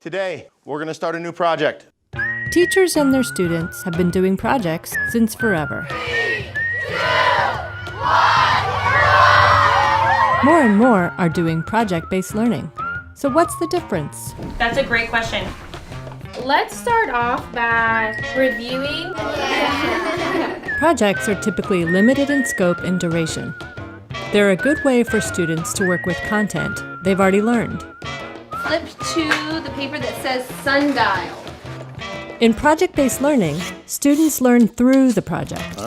Today, we're going to start a new project. Teachers and their students have been doing projects since forever. 3, 2, 1, More and more are doing project-based learning. So what's the difference? That's a great question. Let's start off by reviewing. Projects are typically limited in scope and duration. They're a good way for students to work with content they've already learned. Flip to the paper that says sundial. In project-based learning, students learn through the project.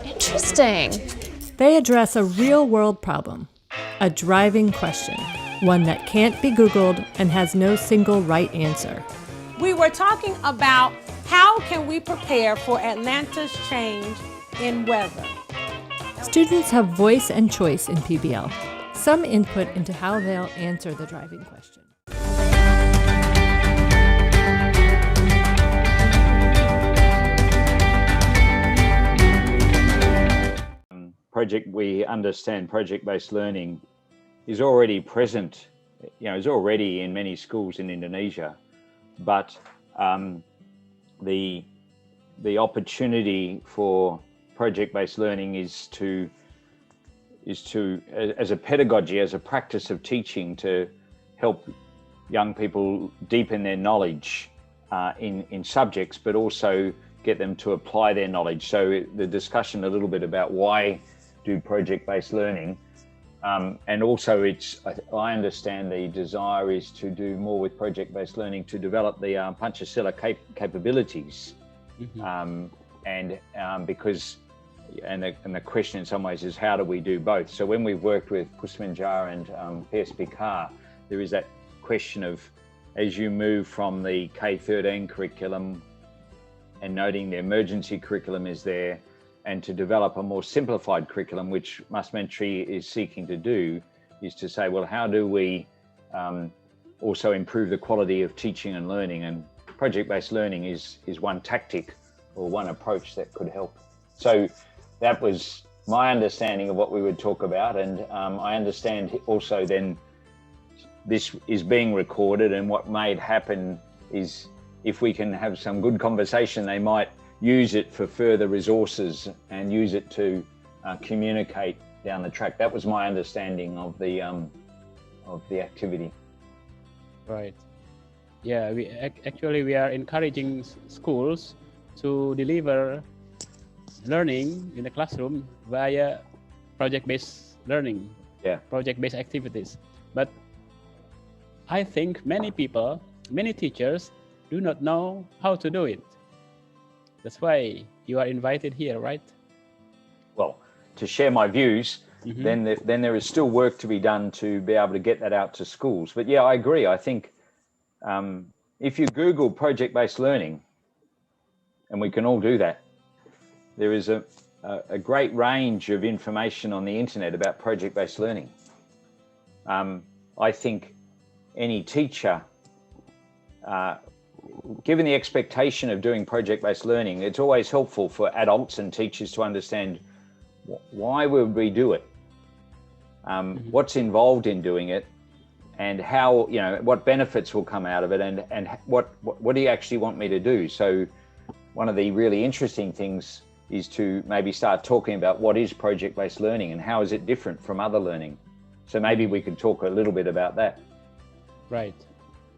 Interesting. They address a real-world problem, a driving question, one that can't be Googled and has no single right answer. We were talking about how can we prepare for Atlanta's change in weather. Students have voice and choice in PBL, some input into how they'll answer the driving question. We understand project-based learning is already present, is already in many schools in Indonesia, but the opportunity for project-based learning is to as a pedagogy, as a practice of teaching, to help young people deepen their knowledge in subjects, but also get them to apply their knowledge. So the discussion a little bit about why do project-based learning, and also I understand the desire is to do more with project-based learning to develop the Pancasila capabilities, because the question in some ways is how do we do both? So when we've worked with Pusmenjar and PSPK, there is that question of, as you move from the K-13 curriculum and noting the emergency curriculum is there, and to develop a more simplified curriculum, which Mas Menteri is seeking to do, is to say, well, how do we also improve the quality of teaching and learning? And project-based learning is one tactic or one approach that could help. So that was my understanding of what we would talk about. And I understand also then this is being recorded, and what may happen is if we can have some good conversation, they might use it for further resources and use it to communicate down the track. That was my understanding of the activity. Right. Yeah, we are encouraging schools to deliver learning in the classroom via project-based learning, project-based activities. But I think many teachers do not know how to do it. That's why you are invited here, right? Well, to share my views, then there is still work to be done to be able to get that out to schools. But yeah, I agree. I think if you Google project-based learning, and we can all do that, there is a great range of information on the internet about project-based learning. I think any teacher, given the expectation of doing project-based learning, it's always helpful for adults and teachers to understand why would we do it, what's involved in doing it, and how, what benefits will come out of it, and what do you actually want me to do? So one of the really interesting things is to maybe start talking about what is project-based learning and how is it different from other learning. So maybe we could talk a little bit about that. Right,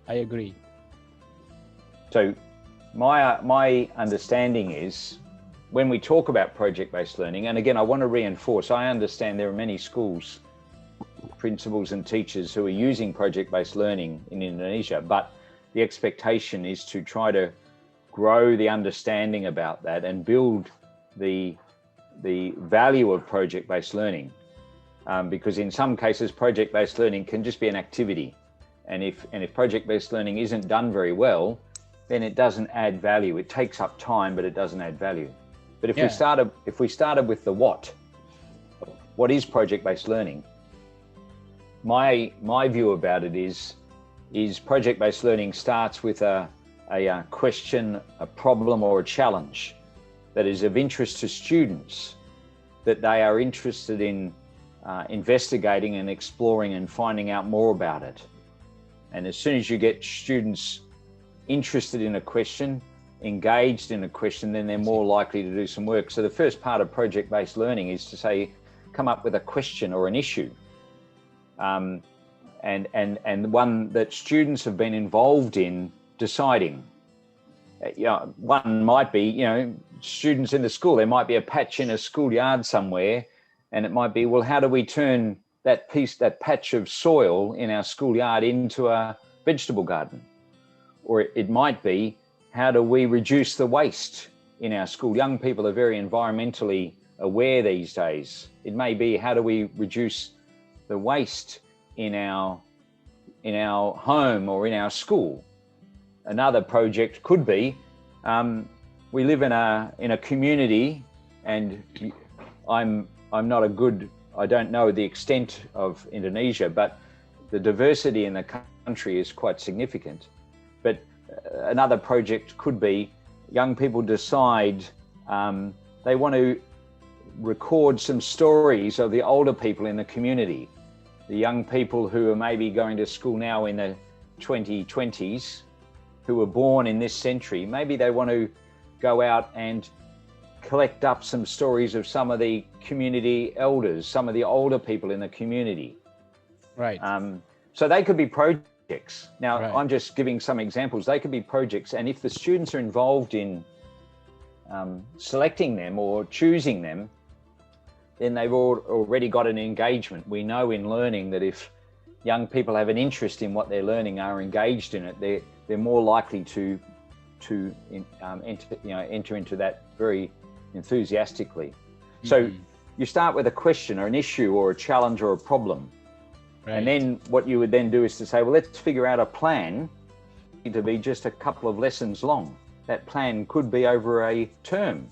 I agree. So my understanding is when we talk about project-based learning, and again, I want to reinforce, I understand there are many schools, principals and teachers who are using project-based learning in Indonesia, but the expectation is to try to grow the understanding about that and build the value of project-based learning. Because in some cases, project-based learning can just be an activity. And if project-based learning isn't done very well, then it doesn't add value. It takes up time, but it doesn't add value. But if we started with the what is project-based learning? My view about it is project-based learning starts with a question, a problem, or a challenge that is of interest to students, that they are interested in investigating and exploring and finding out more about it. And as soon as you get students interested in a question, engaged in a question, then they're more likely to do some work. So the first part of project-based learning is to say, come up with a question or an issue. And one that students have been involved in deciding. One might be, students in the school, there might be a patch in a schoolyard somewhere, and it might be, well, how do we turn that patch of soil in our schoolyard into a vegetable garden? Or it might be, how do we reduce the waste in our school? Young people are very environmentally aware these days. It may be, how do we reduce the waste in our home or in our school? Another project could be, we live in a community, and I don't know the extent of Indonesia, but the diversity in the country is quite significant. But another project could be, young people decide they want to record some stories of the older people in the community, the young people who are maybe going to school now in the 2020s, who were born in this century. Maybe they want to go out and collect up some stories of some of the community elders, some of the older people in the community. Right. So they could be projects. Now, Right. I'm just giving some examples. They could be projects. And if the students are involved in selecting them or choosing them, then they've already got an engagement. We know in learning that if young people have an interest in what they're learning, are engaged in it, they're more likely to enter into that very enthusiastically. So you start with a question or an issue or a challenge or a problem. Right. And then what you would then do is to say, well, let's figure out a plan to be just a couple of lessons long. That plan could be over a term.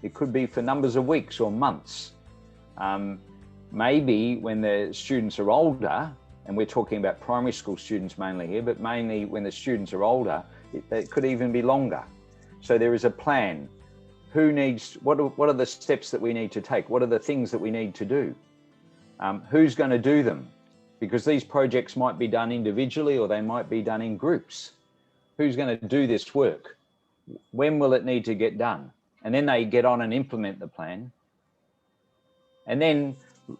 It could be for numbers of weeks or months. Maybe when the students are older, and we're talking about primary school students mainly here, but mainly when the students are older, it could even be longer. So there is a plan. What are the steps that we need to take? What are the things that we need to do? Who's going to do them? Because these projects might be done individually or they might be done in groups. Who's going to do this work? When will it need to get done? And then they get on and implement the plan. And then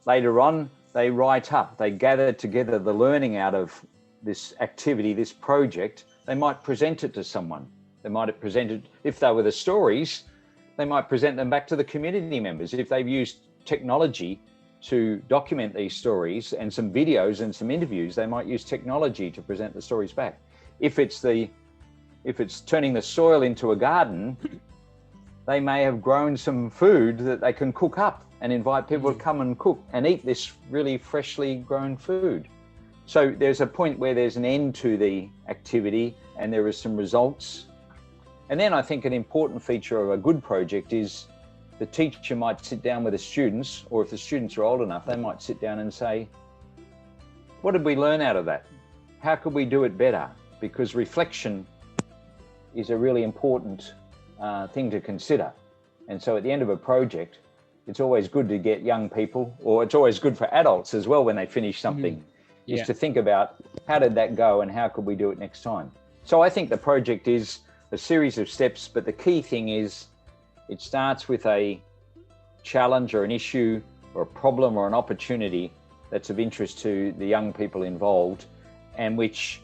later on, they write up, they gather together the learning out of this activity, this project. They might present it to someone. They might have presented, if they were the stories, they might present them back to the community members. If they've used technology to document these stories and some videos and some interviews, they might use technology to present the stories back. If it's turning the soil into a garden, they may have grown some food that they can cook up and invite people to come and cook and eat this really freshly grown food. So there's a point where there's an end to the activity and there is some results. And then I think an important feature of a good project is the teacher might sit down with the students, or if the students are old enough, they might sit down and say, what did we learn out of that? How could we do it better? Because reflection is a really important thing to consider. And so at the end of a project, it's always good to get young people, or it's always good for adults as well when they finish something, is to think about how did that go and how could we do it next time? So I think the project is a series of steps, but the key thing is it starts with a challenge or an issue or a problem or an opportunity that's of interest to the young people involved, and which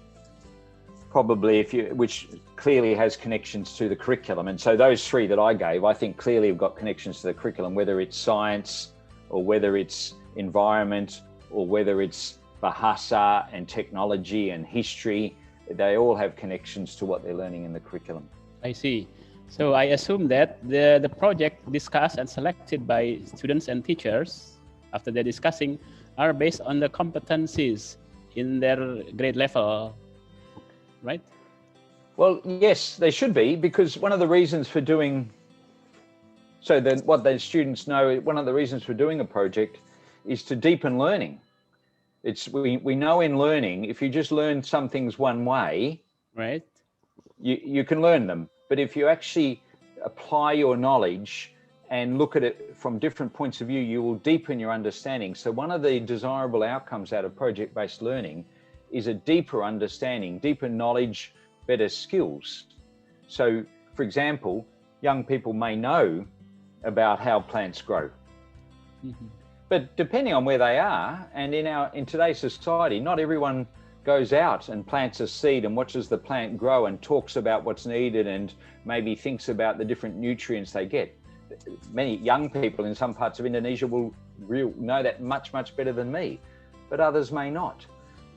clearly has connections to the curriculum. And so those three that I gave, I think clearly have got connections to the curriculum, whether it's science or whether it's environment or whether it's Bahasa and technology and history. They all have connections to what they're learning in the curriculum. I see. So I assume that the project discussed and selected by students and teachers after they're discussing are based on the competencies in their grade level, right? Well, yes, they should be, because one of the reasons for doing, what the students know, one of the reasons for doing a project is to deepen learning. We know in learning, if you just learn some things one way, right, you can learn them. But if you actually apply your knowledge and look at it from different points of view, you will deepen your understanding. So one of the desirable outcomes out of project-based learning is a deeper understanding, deeper knowledge, better skills. So, for example, young people may know about how plants grow. But depending on where they are, and in today's society, not everyone goes out and plants a seed and watches the plant grow and talks about what's needed and maybe thinks about the different nutrients they get. Many young people in some parts of Indonesia will know that much better than me, but others may not.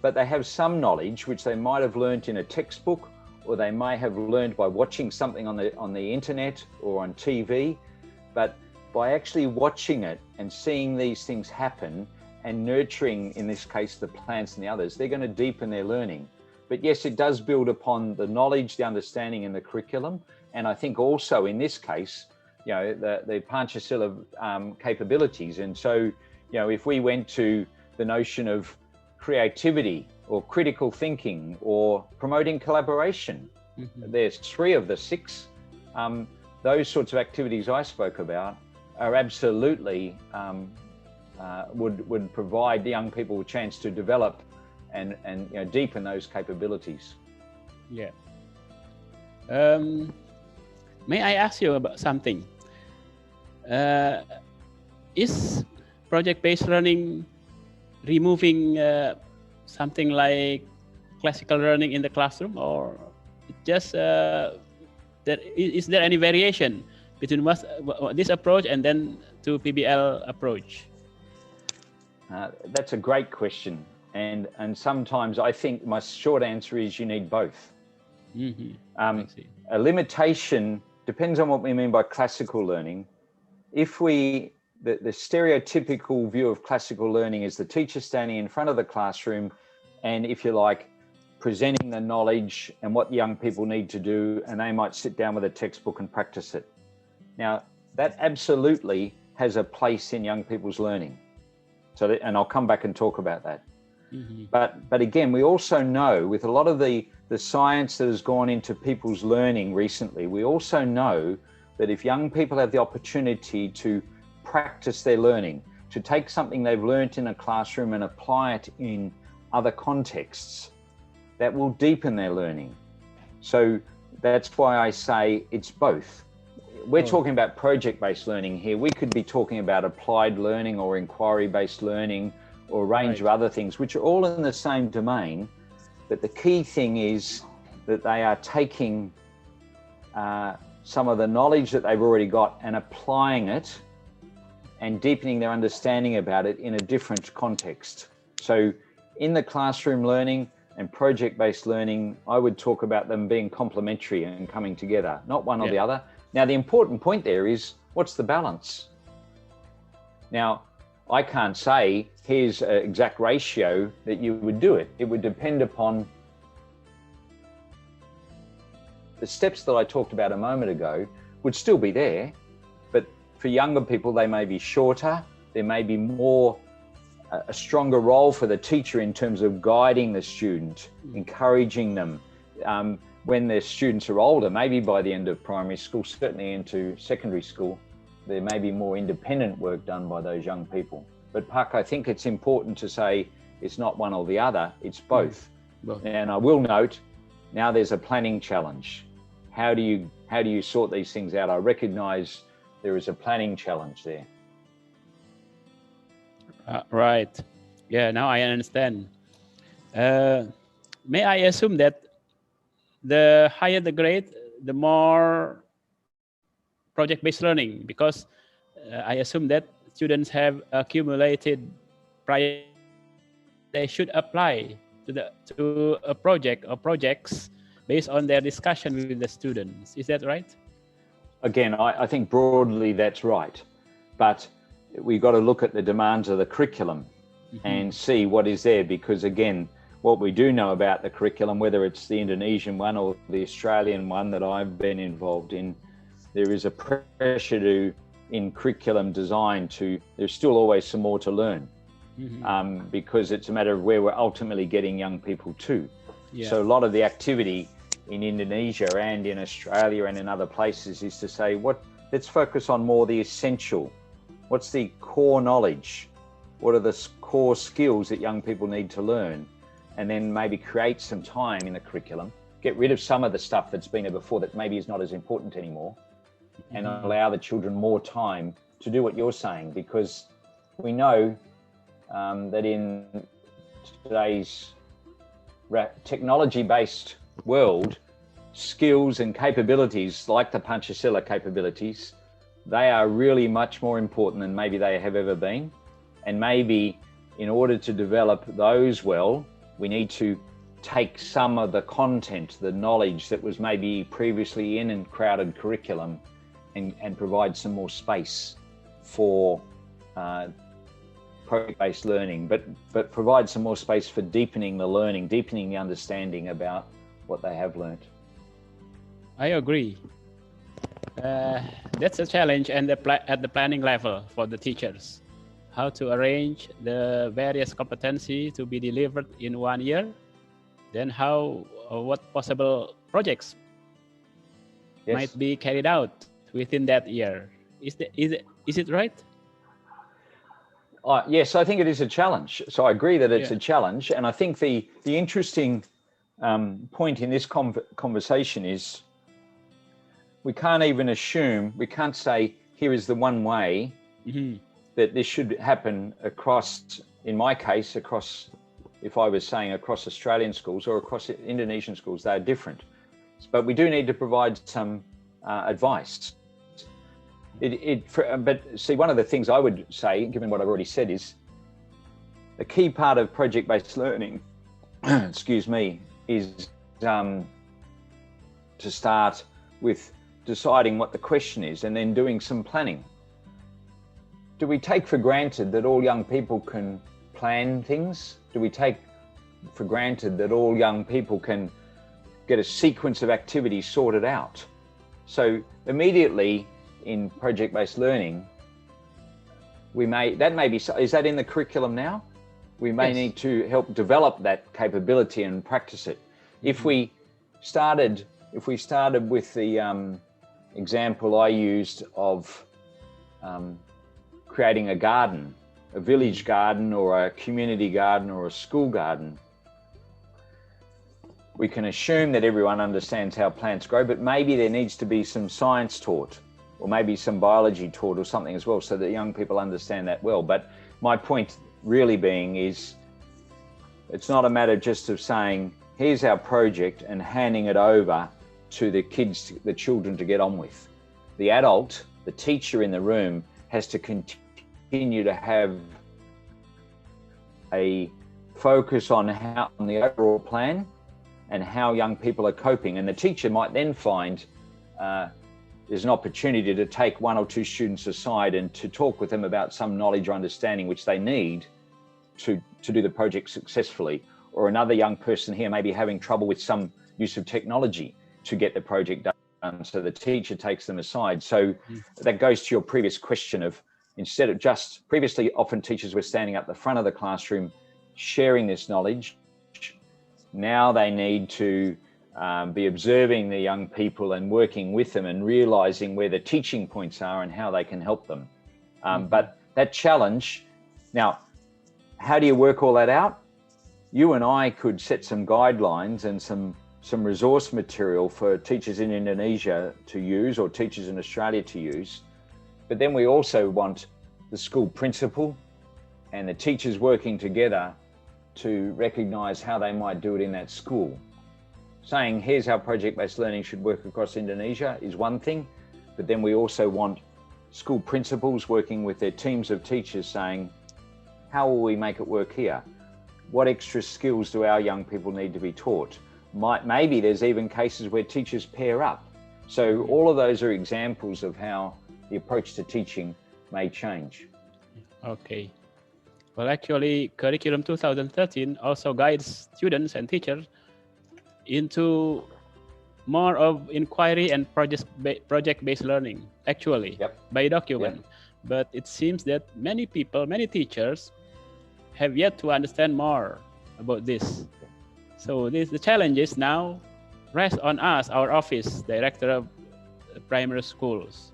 But they have some knowledge which they might have learnt in a textbook, or they may have learned by watching something on the internet or on TV. But by actually watching it and seeing these things happen and nurturing, in this case, the plants and the others, they're going to deepen their learning. But yes, it does build upon the knowledge, the understanding in the curriculum. And I think also in this case, you know, the Pancasila capabilities. And so, you know, if we went to the notion of creativity or critical thinking or promoting collaboration, there's 3 of the 6. Those sorts of activities I spoke about are absolutely would provide young people a chance to develop and you know, deepen those capabilities. Yeah. May I ask you about something? Is project-based learning removing something like classical learning in the classroom, or just is there any variation between this approach and then to PBL approach? That's a great question, and sometimes I think my short answer is you need both. A limitation depends on what we mean by classical learning. If the stereotypical view of classical learning is the teacher standing in front of the classroom and, if you like, presenting the knowledge and what young people need to do, and they might sit down with a textbook and practice it. Now, that absolutely has a place in young people's learning. And I'll come back and talk about that. But again, we also know with a lot of the science that has gone into people's learning recently, we also know that if young people have the opportunity to practice their learning, to take something they've learnt in a classroom and apply it in other contexts, that will deepen their learning. So that's why I say it's both. We're talking about project-based learning here. We could be talking about applied learning or inquiry-based learning or a range of other things, which are all in the same domain. But the key thing is that they are taking some of the knowledge that they've already got and applying it and deepening their understanding about it in a different context. So in the classroom learning and project-based learning, I would talk about them being complementary and coming together, not one or the other. Now, the important point there is, what's the balance? Now, I can't say, here's an exact ratio that you would do it. It would depend upon the steps that I talked about a moment ago would still be there, but for younger people, they may be shorter. There may be a stronger role for the teacher in terms of guiding the student, encouraging them. When their students are older, maybe by the end of primary school, certainly into secondary school, there may be more independent work done by those young people. But Puck, I think it's important to say it's not one or the other, it's both. And I will note, now there's a planning challenge. How do you sort these things out? I recognize there is a planning challenge there. Right. Yeah, now I understand. May I assume that the higher the grade, the more project-based learning, because I assume that students have accumulated prior, they should apply to a project or projects based on their discussion with the students. Is that right? Again, I think broadly that's right, but we've got to look at the demands of the curriculum and see what is there, because again, what we do know about the curriculum, whether it's the Indonesian one or the Australian one that I've been involved in, there is a pressure in curriculum design there's still always some more to learn, because it's a matter of where we're ultimately getting young people to. So a lot of the activity in Indonesia and in Australia and in other places is to say, let's focus on more the essential. What's the core knowledge? What are the core skills that young people need to learn? and then maybe create some time in the curriculum, get rid of some of the stuff that's been there before that maybe is not as important anymore, and allow the children more time to do what you're saying, because we know that in today's technology-based world, skills and capabilities like the Panchasila capabilities, they are really much more important than maybe they have ever been. And maybe in order to develop those well, we need to take some of the content, the knowledge that was maybe previously in and crowded curriculum, and provide some more space for project-based learning, but provide some more space for deepening the learning, deepening the understanding about what they have learned. I agree. That's a challenge and at the planning level for the teachers. How to arrange the various competencies to be delivered in 1 year, then what possible projects might be carried out within that year. Is it right? Yes, I think it is a challenge. So I agree that it's a challenge. And I think the interesting point in this conversation is we can't even assume, we can't say, here is the one way that this should happen across, in my case, across, if I was saying across Australian schools or across Indonesian schools, they're different. But we do need to provide some advice. But see, one of the things I would say, given what I've already said, is a key part of project-based learning, excuse me, is to start with deciding what the question is and then doing some planning. Do we take for granted that all young people can plan things? Do we take for granted that all young people can get a sequence of activities sorted out? So immediately in project-based learning, is that in the curriculum now? We may need to help develop that capability and practice it. If we started with the example I used of creating a garden, a village garden or a community garden or a school garden, we can assume that everyone understands how plants grow, but maybe there needs to be some science taught, or maybe some biology taught or something as well, so that young people understand that well. But my point really being is, it's not a matter just of saying, here's our project and handing it over to the kids, the children to get on with. The adult, the teacher in the room, has to continue to have a focus on the overall plan and how young people are coping. And the teacher might then find there's an opportunity to take one or two students aside and to talk with them about some knowledge or understanding which they need to do the project successfully. Or another young person here may be having trouble with some use of technology to get the project done. So the teacher takes them aside. So that goes to your previous question of, instead of just, previously often teachers were standing up the front of the classroom sharing this knowledge. Now they need to be observing the young people and working with them and realizing where the teaching points are and how they can help them. But that challenge, now, how do you work all that out? You and I could set some guidelines and some resource material for teachers in Indonesia to use, or teachers in Australia to use. But then we also want the school principal and the teachers working together to recognize how they might do it in that school. Saying, here's how project-based learning should work across Indonesia is one thing, but then we also want school principals working with their teams of teachers saying, how will we make it work here? What extra skills do our young people need to be taught? Maybe there's even cases where teachers pair up. So all of those are examples of how the approach to teaching may change. Okay. Well, actually, Curriculum 2013 also guides students and teachers into more of inquiry and project-based learning, actually, by document. But it seems that many teachers have yet to understand more about this. So the challenges now rest on us, our office, Director of Primary Schools.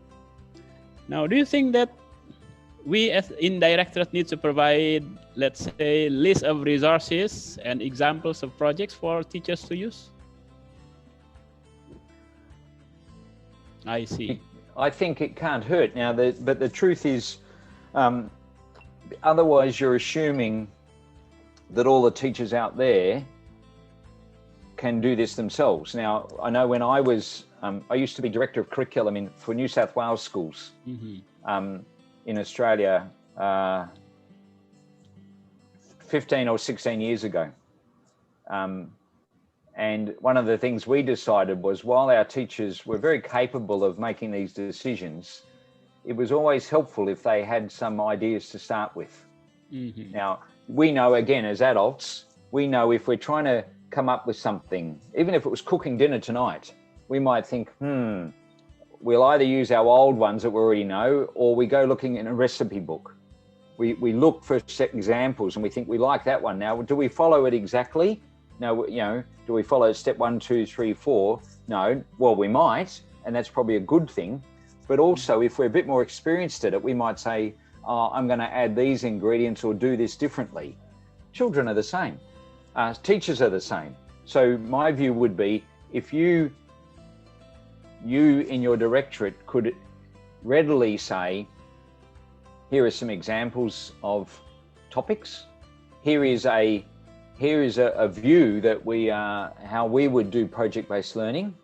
Now, do you think that we as in Direktorat need to provide, let's say, list of resources and examples of projects for teachers to use. I see. I think it can't hurt. Now, but the truth is, otherwise you're assuming that all the teachers out there can do this themselves. Now, I know when I was, I used to be Director of Curriculum for New South Wales schools in Australia 15 or 16 years ago. And one of the things we decided was, while our teachers were very capable of making these decisions, it was always helpful if they had some ideas to start with. Now, we know, again, as adults, we know if we're trying to come up with something, even if it was cooking dinner tonight, we might think, we'll either use our old ones that we already know, or we go looking in a recipe book. We look for set examples and we think we like that one. Now, do we follow it exactly? No, do we follow step 1, 2, 3, 4? No. Well, we might, and that's probably a good thing. But also, if we're a bit more experienced at it, we might say, oh, I'm going to add these ingredients or do this differently. Children are the same. Teachers are the same. So my view would be, if you in your directorate could readily say, here are some examples of topics. Here is a view that how we would do project-based learning.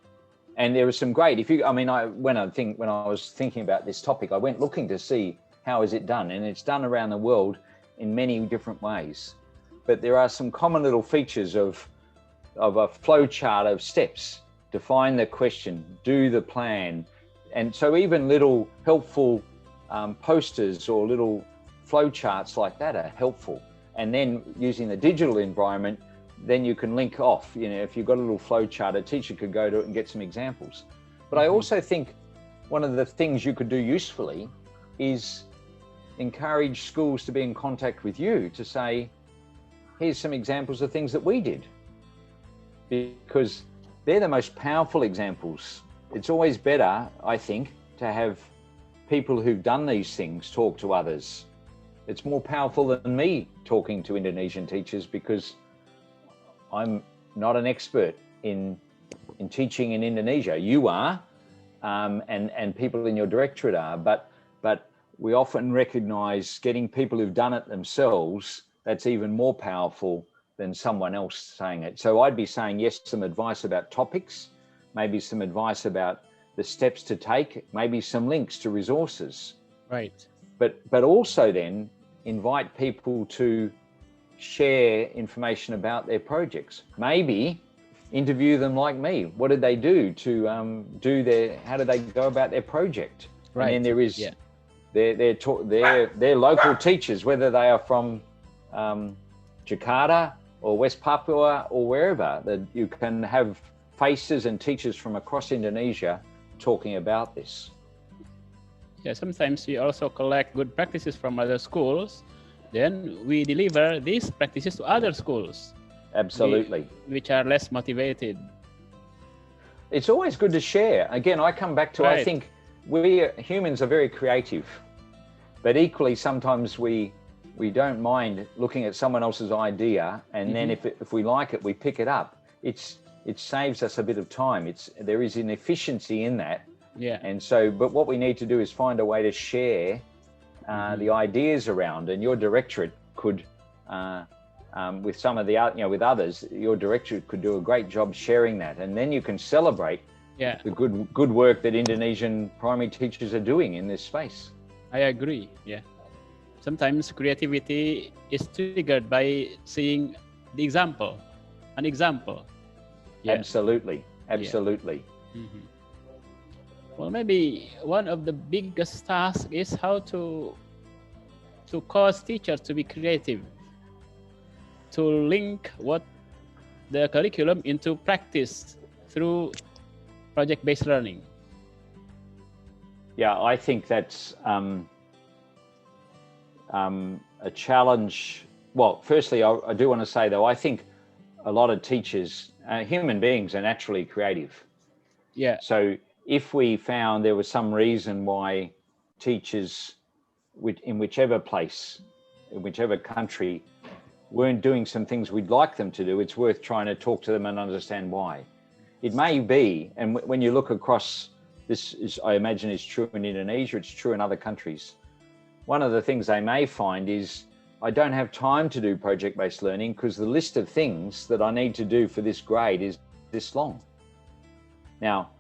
And there was some great, when I was thinking about this topic, I went looking to see how is it done, and it's done around the world in many different ways. But there are some common little features of a flow chart of steps: define the question, do the plan. And so even little helpful posters or little flow charts like that are helpful. And then using the digital environment, then you can link off. If you've got a little flow chart, a teacher could go to it and get some examples. But I also think one of the things you could do usefully is encourage schools to be in contact with you to say, here's some examples of things that we did. Because they're the most powerful examples. It's always better, I think, to have people who've done these things talk to others. It's more powerful than me talking to Indonesian teachers, because I'm not an expert in teaching in Indonesia. You are, and people in your directorate are, but we often recognize getting people who've done it themselves, that's even more powerful than someone else saying it. So I'd be saying, yes, some advice about topics, maybe some advice about the steps to take, maybe some links to resources. Right. But also then invite people to share information about their projects. Maybe interview them like me. What did they do to how did they go about their project? Right. And then there is their local teachers, whether they are from Jakarta or West Papua or wherever, that you can have faces and teachers from across Indonesia talking about this. Yeah, sometimes we also collect good practices from other schools. Then we deliver these practices to other schools. Absolutely. Which are less motivated. It's always good to share. Again, I come back to, I think we humans are very creative, but equally sometimes we don't mind looking at someone else's idea, and then if we like it, we pick it up. It saves us a bit of time. There is an efficiency in that. Yeah. And so, but what we need to do is find a way to share the ideas around, and your directorate could, with some of the, with others, your directorate could do a great job sharing that, and then you can celebrate the good work that Indonesian primary teachers are doing in this space. I agree. Yeah. Sometimes creativity is triggered by seeing the example, an example. Yeah. Absolutely. Absolutely. Yeah. Well, maybe one of the biggest tasks is how to cause teachers to be creative, to link what the curriculum into practice through project-based learning. Yeah, I think that's a challenge. Well, firstly, I do want to say, though, I think a lot of teachers, human beings, are naturally creative. Yeah. So if we found there was some reason why teachers in whichever place, in whichever country, weren't doing some things we'd like them to do, it's worth trying to talk to them and understand why. It may be, and when you look across, this is, I imagine is true in Indonesia, it's true in other countries. One of the things they may find is, I don't have time to do project-based learning because the list of things that I need to do for this grade is this long. Now,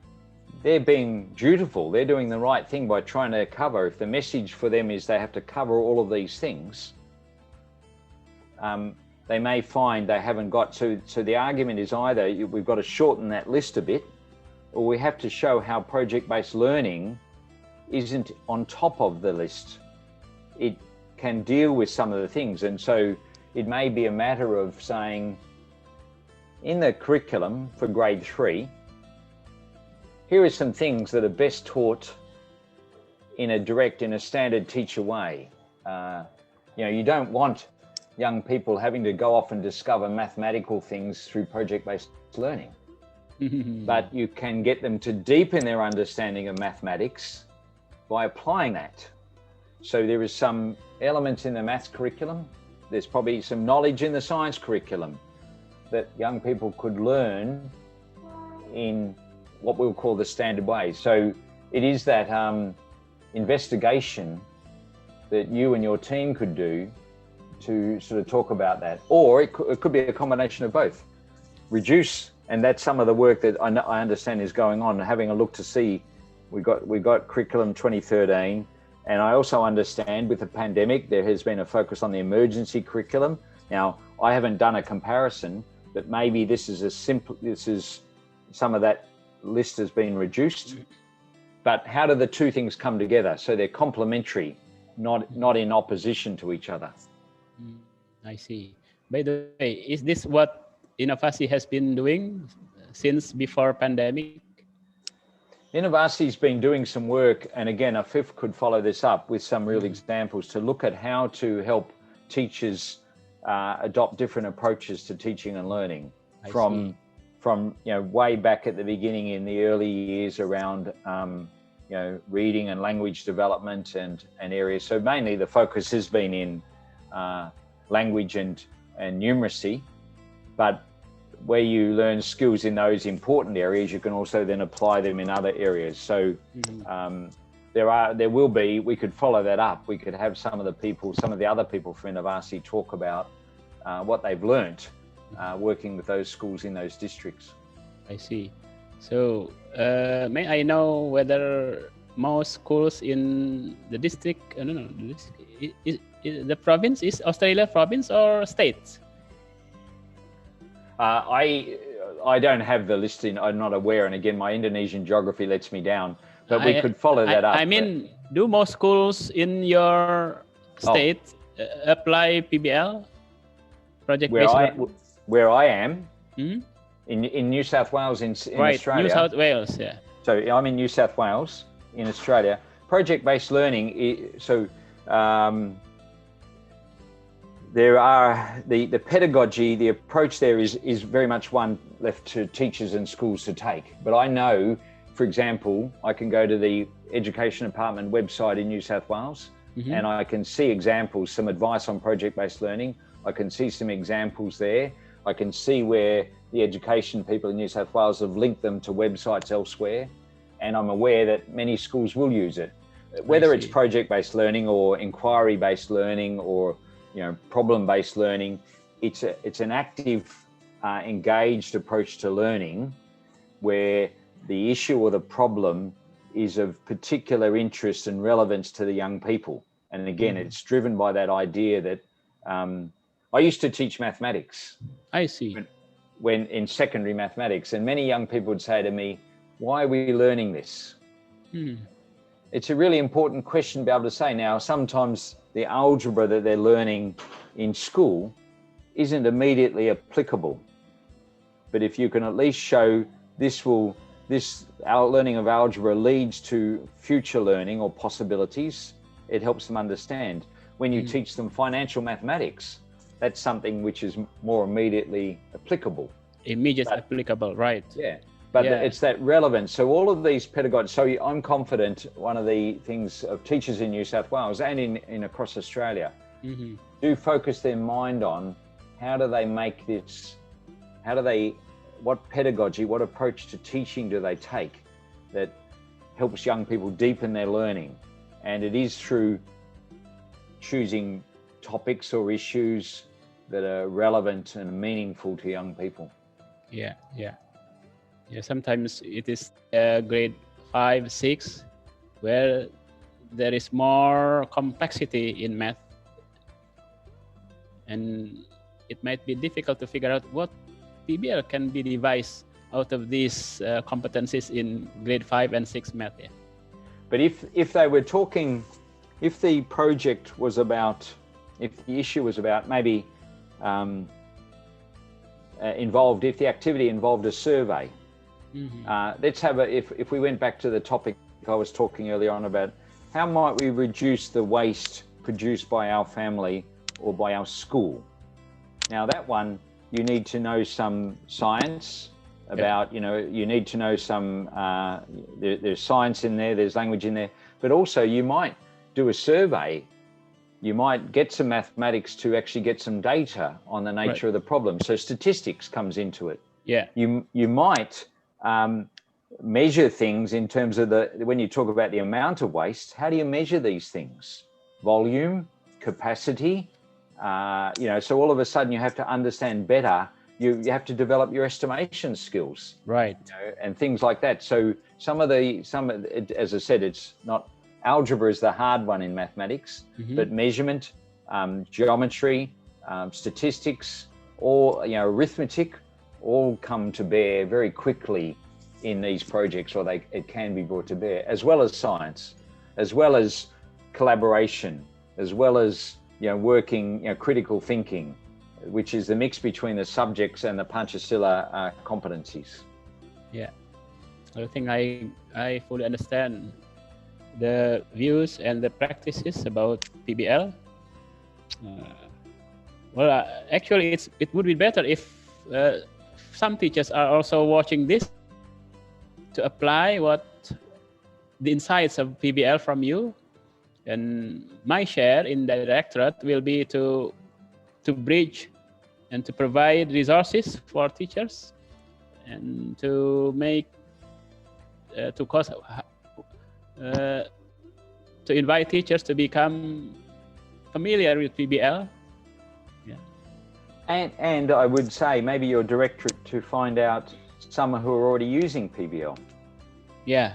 they're being dutiful, they're doing the right thing by trying to cover. If the message for them is they have to cover all of these things, they may find they haven't got to. So the argument is either we've got to shorten that list a bit, or we have to show how project-based learning isn't on top of the list. It can deal with some of the things. And so it may be a matter of saying, in the curriculum for grade 3, here are some things that are best taught in a standard teacher way. You don't want young people having to go off and discover mathematical things through project-based learning. But you can get them to deepen their understanding of mathematics by applying that. So there is some elements in the maths curriculum. There's probably some knowledge in the science curriculum that young people could learn in what we'll call the standard way. So it is that investigation that you and your team could do to sort of talk about that. Or it could be a combination of both. Reduce, and that's some of the work that I understand is going on, having a look to see, we got curriculum 2013, and I also understand with the pandemic, there has been a focus on the emergency curriculum. Now, I haven't done a comparison, but maybe this is some of that list has been reduced. But how do the two things come together? So they're complementary, not in opposition to each other. I see. By the way, is this what INOVASI has been doing since before pandemic? INOVASI's been doing some work, and again, a fifth could follow this up with some real examples to look at how to help teachers adopt different approaches to teaching and learning from way back at the beginning in the early years around reading and language development and areas. So mainly the focus has been in language and numeracy, but where you learn skills in those important areas, you can also then apply them in other areas. So we could follow that up. We could have some of the other people from INOVASI talk about what they've learnt working with those schools in those districts. I see. So may I know whether most schools in the district, the province is Australia province or state? I don't have the list I'm not aware, and again, my Indonesian geography lets me down, but we could follow that up. I mean, do most schools in your state apply PBL, project-based learning? Where I am, in New South Wales in Australia. New South Wales, yeah. So I'm in New South Wales in Australia. Project-based learning, there are the pedagogy, the approach there is very much one left to teachers and schools to take. But I know, for example, I can go to the Education Department website in New South Wales and I can see examples, some advice on project-based learning. I can see some examples there. I can see where the education people in New South Wales have linked them to websites elsewhere. And I'm aware that many schools will use it. Whether it's project-based learning or inquiry-based learning or problem-based learning, it's an active, engaged approach to learning where the issue or the problem is of particular interest and relevance to the young people. And again, it's driven by that idea that I used to teach mathematics. I see. When in secondary mathematics, and many young people would say to me, why are we learning this? It's a really important question to be able to say. Now, sometimes the algebra that they're learning in school isn't immediately applicable. But if you can at least show our learning of algebra leads to future learning or possibilities, it helps them understand. When you teach them financial mathematics, that's something which is more immediately applicable. Applicable, right? Yeah. But Yeah. it's that relevance. So all of these pedagogies, so I'm confident one of the things of teachers in New South Wales and in across Australia Mhm. do focus their mind on how do they make this, what pedagogy, what approach to teaching do they take that helps young people deepen their learning. And it is through choosing topics or issues that are relevant and meaningful to young people. Yeah. Sometimes it is grade 5, 6, where there is more complexity in math, and it might be difficult to figure out what PBL can be devised out of these competencies in grade 5 and 6 math. Yeah. But if they were talking, if the project was about, if the issue was about maybe involved, if the activity involved a survey, let's have if we went back to the topic I was talking earlier on about how might we reduce the waste produced by our family or by our school. Now that one, you need to know some science about, you need to know some, there's science in there, there's language in there, but also you might do a survey. You might get some mathematics to actually get some data on the nature of the problem. So statistics comes into it. Yeah. You might measure things in terms of when you talk about the amount of waste, how do you measure these things? Volume, capacity, so all of a sudden you have to understand better. You have to develop your estimation skills. Right. And things like that. So as I said, it's not, algebra is the hard one in mathematics, but measurement, geometry, statistics, or arithmetic, all come to bear very quickly in these projects, or it can be brought to bear, as well as science, as well as collaboration, as well as working, critical thinking, which is the mix between the subjects and the Panchasila competencies. Yeah, I think I fully understand the views and the practices about PBL. Actually, it would be better if some teachers are also watching this to apply what the insights of PBL from you. And my share in the Direktorat will be to bridge and to provide resources for teachers and to make to invite teachers to become familiar with PBL. Yeah. And I would say maybe your Directorate to find out some who are already using PBL. Yeah,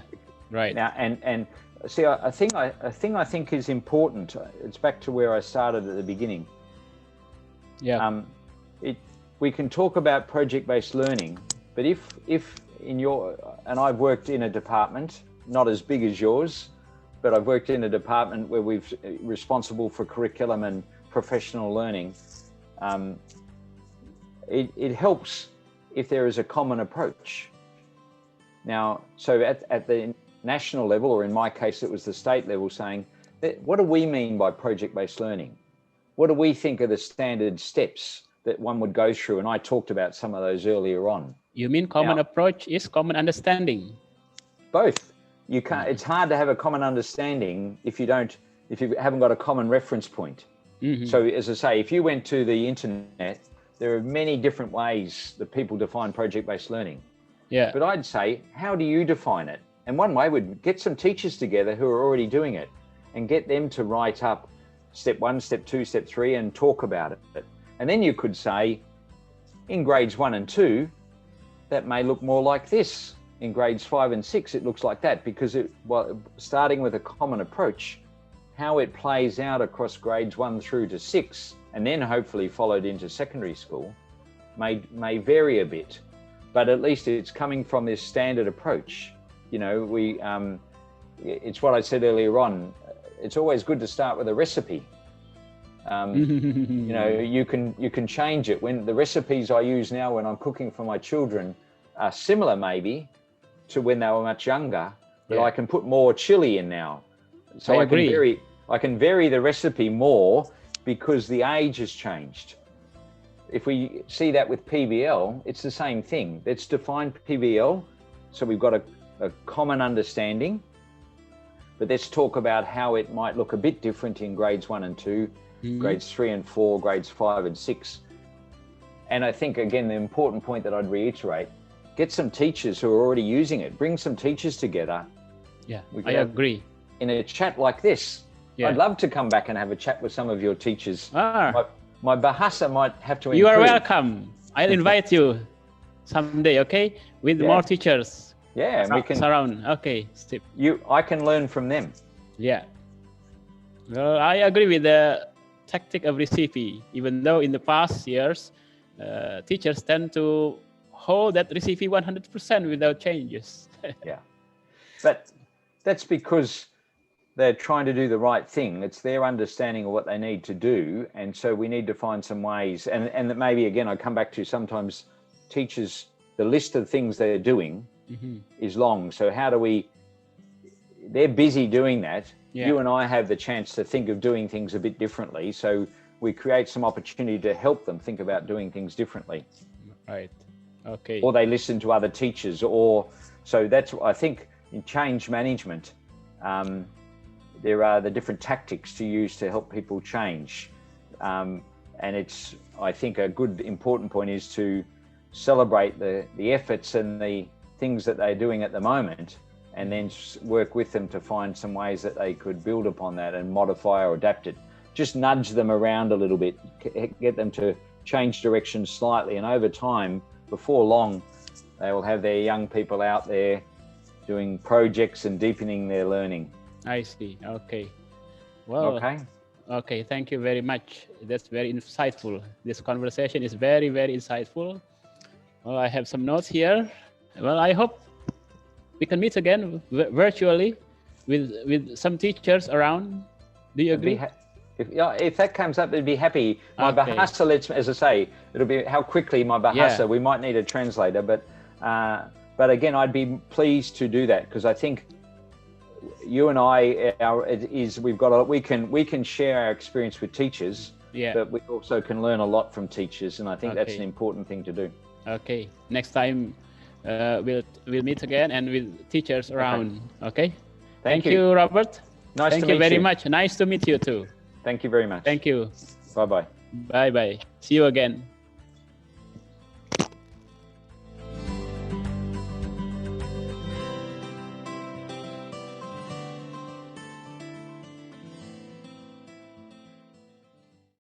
right. Now, and see, a thing I think is important. It's back to where I started at the beginning. Yeah. We can talk about project-based learning, but if in and I've worked in a department, not as big as yours, but I've worked in a department where we've responsible for curriculum and professional learning. It helps if there is a common approach. Now, so at the national level, or in my case, it was the state level, saying, what do we mean by project-based learning? What do we think are the standard steps that one would go through? And I talked about some of those earlier on. You mean common approach is common understanding? Both. You can't. It's hard to have a common understanding if you haven't got a common reference point. So, as I say, if you went to the internet, there are many different ways that people define project-based learning. Yeah. But I'd say, how do you define it? And one way would get some teachers together who are already doing it and get them to write up step 1, step 2, step 3 and talk about it. And then you could say, in grades 1 and 2, that may look more like this. In grades 5 and 6, it looks like that, because starting with a common approach, how it plays out across grades 1 through to 6, and then hopefully followed into secondary school, may vary a bit. But at least it's coming from this standard approach. It's what I said earlier on. It's always good to start with a recipe. You can change it. When the recipes I use now when I'm cooking for my children are similar maybe to when they were much younger, but I can put more chili in now. So I can vary the recipe more because the age has changed. If we see that with PBL, it's the same thing. Let's define PBL so we've got a common understanding, but let's talk about how it might look a bit different in grades 1 and 2, grades 3 and 4, grades 5 and 6. And I think, again, the important point that I'd reiterate, get some teachers who are already using it, bring some teachers together. Yeah, We I could have- agree. In a chat like this. Yeah. I'd love to come back and have a chat with some of your teachers. Ah, My Bahasa might have to you are improve. welcome. I'll invite you someday, okay? With Yeah. more teachers. Yeah, and we can. Surround. Okay, Steve. I can learn from them. Yeah. Well, I agree with the tactic of recipe. Even though in the past years, teachers tend to hold that recipe 100% without changes. Yeah, but that's because they're trying to do the right thing. It's their understanding of what they need to do, and so we need to find some ways. And that maybe again, I come back to sometimes teachers. The list of things they're doing is long. So how do we? They're busy doing that. Yeah. You and I have the chance to think of doing things a bit differently. So we create some opportunity to help them think about doing things differently. Right. Okay. Or they listen to other teachers, or so that's, I think, in change management, there are the different tactics to use to help people change. And it's, I think, a good important point is to celebrate the efforts and the things that they're doing at the moment, and then work with them to find some ways that they could build upon that and modify or adapt it. Just nudge them around a little bit, get them to change direction slightly, and over time, before long, they will have their young people out there doing projects and deepening their learning. I see. Okay. Well, okay. Thank you very much. That's very insightful. This conversation is very, very insightful. Well, I have some notes here. Well, I hope we can meet again virtually with some teachers around. Do you agree? If that comes up, I'd be happy. My Okay. Bahasa, as I say, it'll be how quickly my Bahasa, Yeah. we might need a translator, but again, I'd be pleased to do that, because I think you and I, we can share our experience with teachers, Yeah. but we also can learn a lot from teachers, and I think that's Okay. an important thing to do. Okay. Next time we'll meet again and with teachers around. Okay. Thank you, Robert. Nice Thank to you meet very you. much. Nice to meet you too. Thank you very much. Thank you. Bye-bye. Bye bye. See you again.